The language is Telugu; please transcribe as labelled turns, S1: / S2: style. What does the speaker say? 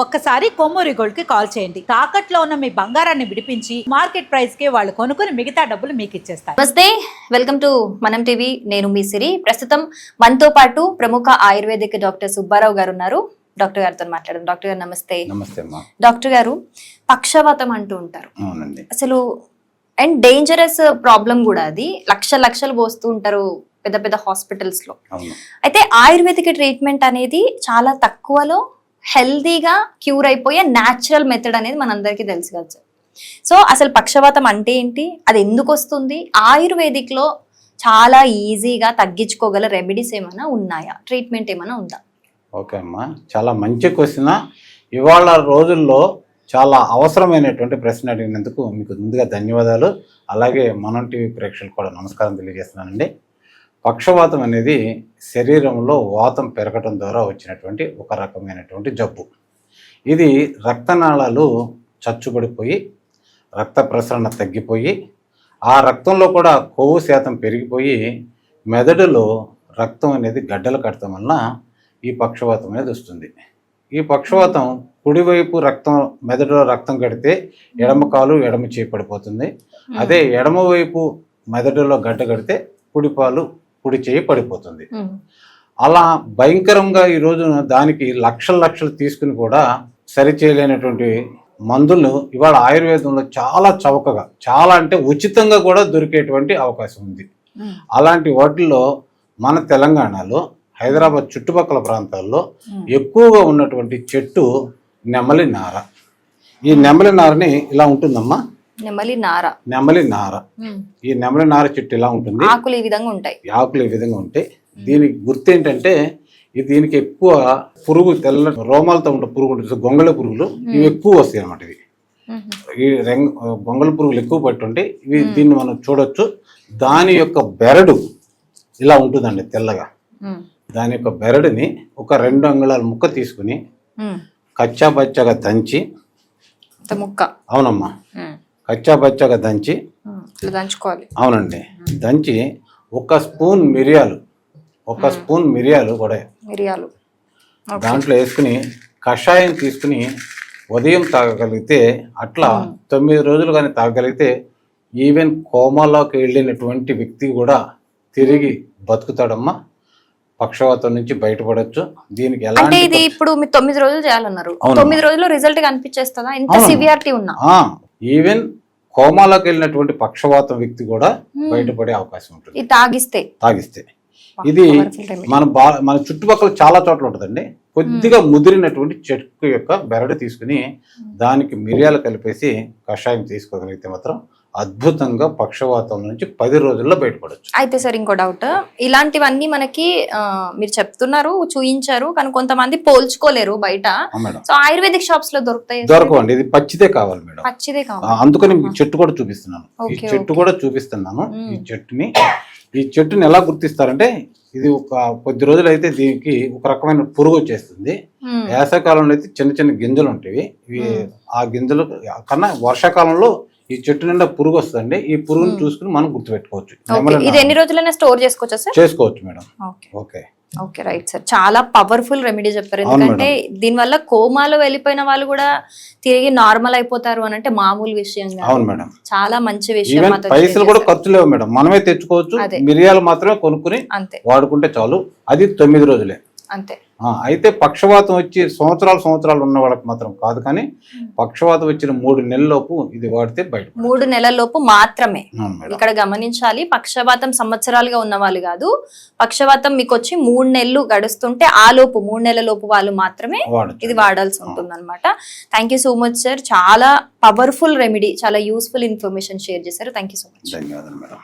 S1: ఒక్కసారి కొమ్మూరి గోల్డ్ కి కాల్ చేయండి. తాకట్లో ఉన్న మీ బంగారాన్ని విడిపించి మార్కెట్ ప్రైస్ కి వాళ్ళు కొనుక్కుని మిగతా డబ్బులు మీకు ఇచ్చేస్తారు.
S2: నమస్తే, వెల్కమ్ టు మనం టీవీ. నేను మీ సిరి. ప్రస్తుతం మనతో పాటు ప్రముఖ ఆయుర్వేదిక్ డాక్టర్ సుబ్బారావు గారు ఉన్నారు. డాక్టర్ గారితో మాట్లాడదాం. డాక్టర్ గారు నమస్తే.
S3: నమస్తే.
S2: డాక్టర్ గారు, పక్షవాతం అంటూ ఉంటారు.
S3: అవునండి.
S2: అసలు అండ్ డేంజరస్ ప్రాబ్లం కూడా అది. లక్షలు పోస్తూ ఉంటారు పెద్ద పెద్ద హాస్పిటల్స్ లో. అయితే ఆయుర్వేదిక్ ట్రీట్మెంట్ అనేది చాలా తక్కువలో హెల్దీగా క్యూర్ అయిపోయే న్యాచురల్ మెథడ్ అనేది మనందరికీ తెలుసు కదా సార్. సో అసలు పక్షవాతం అంటే ఏంటి, అది ఎందుకు వస్తుంది, ఆయుర్వేదిక్ లో చాలా ఈజీగా తగ్గించుకోగల రెమెడీస్ ఏమైనా ఉన్నాయా, ట్రీట్మెంట్ ఏమైనా ఉందా?
S3: ఓకే అమ్మా, చాలా మంచి క్వశ్చన్. ఇవాళ రోజుల్లో చాలా అవసరమైనటువంటి ప్రశ్న అడిగినందుకు మీకు ముందుగా ధన్యవాదాలు. అలాగే మనం టీవీ ప్రేక్షకులకు కూడా నమస్కారం తెలియజేస్తున్నానండి. పక్షవాతం అనేది శరీరంలో వాతం పెరగటం ద్వారా వచ్చినటువంటి ఒక రకమైనటువంటి జబ్బు. ఇది రక్తనాళాలు చచ్చుబడిపోయి రక్త ప్రసరణ తగ్గిపోయి ఆ రక్తంలో కూడా కొవ్వు శాతం పెరిగిపోయి మెదడులో రక్తం అనేది గడ్డలు కట్టడం వలన ఈ పక్షవాతం అనేది వస్తుంది. ఈ పక్షవాతం కుడివైపు రక్తం మెదడులో రక్తం కడితే ఎడమ కాలు ఎడమ చేయి పడిపోతుంది. అదే ఎడమవైపు మెదడులో గడ్డ కడితే కుడి చేయి పడిపోతుంది. అలా భయంకరంగా ఈ రోజున దానికి లక్షలు తీసుకుని కూడా సరిచేయలేనటువంటి మందులు ఇవాళ ఆయుర్వేదంలో చాలా చౌకగా, చాలా అంటే ఉచితంగా కూడా దొరికేటువంటి అవకాశం ఉంది. అలాంటి వాటిల్లో మన తెలంగాణలో, హైదరాబాద్ చుట్టుపక్కల ప్రాంతాల్లో ఎక్కువగా ఉన్నటువంటి చెట్టు నెమలి నార. ఈ నెమలి నారని ఇలా ఉంటుందమ్మా, నెమలి నార. ఈ నెమలి నార చెట్టు ఇలా ఉంటుంది.
S2: ఆకులు ఈ విధంగా
S3: ఉంటాయి. దీనికి గుర్తు ఏంటంటే దీనికి ఎక్కువ పురుగు, తెల్ల రోమాలతో ఉండే పురుగు ఉంటుంది, గొంగళ పురుగులు ఇవి ఎక్కువ వస్తాయి అన్నమాట. ఈ గొంగళ పురుగులు ఎక్కువ పట్టి ఉంటాయి. దీన్ని మనం చూడొచ్చు. దాని యొక్క బెరడు ఇలా ఉంటుందండి, తెల్లగా. దాని యొక్క బెరడుని ఒక 2 అంగుళాల ముక్క తీసుకుని కచ్చా పచ్చగా దంచి, అవునమ్మా, కచ్చా పచ్చగా దంచి
S2: దంచుకోవాలి.
S3: అవునండి. దంచి ఒక స్పూన్ మిరియాలు కూడా దాంట్లో వేసుకుని కషాయం తీసుకుని ఉదయం తాగగలిగితే, అట్లా 9 రోజులు కానీ తాగగలిగితే ఈవెన్ కోమాలోకి వెళ్ళినటువంటి వ్యక్తి కూడా తిరిగి బతుకుతాడమ్మా. పక్షవాతం నుంచి బయటపడొచ్చు. దీనికి ఎలా
S2: అంటే ఇది ఇప్పుడు మీరు 9 రోజులు చేయాలన్నారు. 9 రోజుల్లో రిజల్ట్ కనిపించేస్తుందా? ఎంత సివియారిటీ ఉన్నా
S3: ఈవెన్ కోమాలోకి వెళ్ళినటువంటి పక్షవాతం వ్యక్తి కూడా బయటపడే అవకాశం ఉంటుంది తాగిస్తే. ఇది మన చుట్టుపక్కల చాలా చోట్ల ఉంటుందండి. కొద్దిగా ముదిరినటువంటి చెట్టు యొక్క బెరడు తీసుకుని దానికి మిరియాలు కలిపేసి కషాయం తీసుకోగలిగితే మాత్రం అద్భుతంగా పక్షవాతం నుంచి 10 రోజుల్లో బయటపడచ్చు.
S2: అయితే సార్, ఇంకో డౌట్. ఇలాంటివన్నీ మనకి మీరు చెప్తున్నారు, చూయించారు, కానీ కొంతమంది పోల్చుకోలేరు బయట. సో ఆయుర్వేదిక్ షాప్స్ లో
S3: దొరకవండి. ఇది పచ్చిదే కావాలి మేడం, పచ్చిదే కావాలి. అందుకని చెట్టు కూడా చూపిస్తున్నాను. ఈ చెట్టుని ఎలా గుర్తిస్తారంటే, ఇది ఒక కొద్ది రోజులు అయితే దీనికి ఒక రకమైన పురుగు వచ్చేస్తుంది. వేసవకాలంలో అయితే చిన్న గింజలు ఉంటాయి. ఇవి ఆ గింజలు కన్నా వర్షాకాలంలో ఈ చెట్టు నిండా పురుగు వస్తుందండి. ఈ పురుగును చూసుకుని మనం గుర్తుపెట్టుకోవచ్చు.
S2: ఇది ఎన్ని రోజులైనా స్టోర్
S3: చేసుకోవచ్చు మేడం.
S2: Okay, right sir. చాలా పవర్ఫుల్ రెమెడీ చెప్పారు. ఎందుకంటే దీనివల్ల కోమాలో వెళ్ళిపోయిన వాళ్ళు కూడా తిరిగి నార్మల్ అయిపోతారు అని అంటే మామూలు విషయం కాదు మేడం. చాలా మంచి విషయం.
S3: పైసలు కూడా ఖర్చు లేవు మేడం, మనమే తెచ్చుకోవచ్చు. మిరియాలు మాత్రమే కొనుక్కుని వాడుకుంటే చాలు. అది 9 రోజులే
S2: అంతే.
S3: అయితే పక్షవాతం వచ్చి సంవత్సరాలు ఉన్న వాళ్ళకి మాత్రం కాదు, కానీ పక్షవాతం వచ్చిన 3 నెలలలోపు ఇది వాడితే బయట.
S2: 3 నెలల్లోపు మాత్రమే ఇక్కడ గమనించాలి. పక్షవాతం సంవత్సరాలుగా ఉన్న వాళ్ళు కాదు. పక్షవాతం మీకు వచ్చి 3 నెలలు గడుస్తుంటే ఆ లోపు 3 నెలల లోపు వాళ్ళు మాత్రమే ఇది వాడాల్సి ఉంటుంది అనమాట. Thank you so much sir. చాలా పవర్ఫుల్ రెమెడీ, చాలా యూస్ఫుల్ ఇన్ఫర్మేషన్ షేర్ చేశారు. Thank you so much.
S3: ధన్యవాదాలు మేడం.